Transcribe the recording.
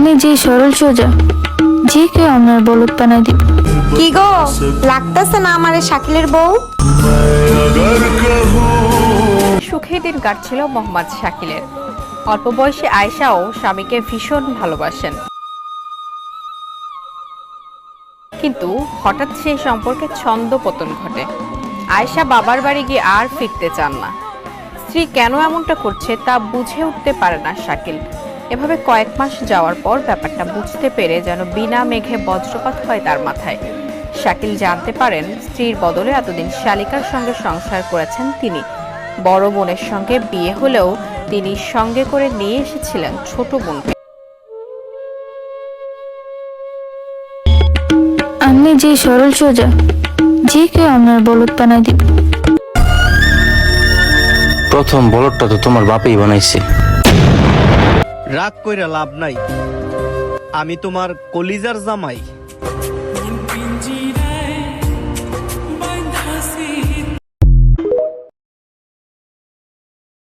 আমনি যে সরল সোজা, যে কেউ আমার বলদ বানাই দিব। কি গো, লাগতেছে না আমারে শাকিলের বউ? সুখের দিন কাটছিল মোহাম্মদ শাকিলের। অল্প বয়সী আয়েশাও স্বামীকে ভীষণ ভালোবাসেন, কিন্তু হঠাৎ সেই সম্পর্কে ছন্দপতন ঘটে। আয়েশা বাবার বাড়ি গিয়ে আর ফিরতে চান না। স্ত্রী কেন এমনটা করছে তা বুঝে উঠতে পারে না শাকিল। এভাবে কয়েক মাস যাওয়ার পর ব্যাপারটা বুঝতে পেরে যেন বিনা মেঘে বজ্রপাত হয় তার মাথায়। শাকিল জানতে পারেন স্ত্রীর বদলে এতদিন শালিকার সঙ্গে সংসার করেছেন তিনি। বড় বোনের সঙ্গে বিয়ে হলেও তিনি সঙ্গে করে নিয়ে এসেছিলেন ছোট বোনকে। আমনি যে সরল সোজা, যে কেউ আমার বলদ বানাই দিব। প্রথম বলদটা তো তোমার বাপেই বানাইছে। রাগ কইরা লাভ নাই, আমি তোমার কলিজার জামাই।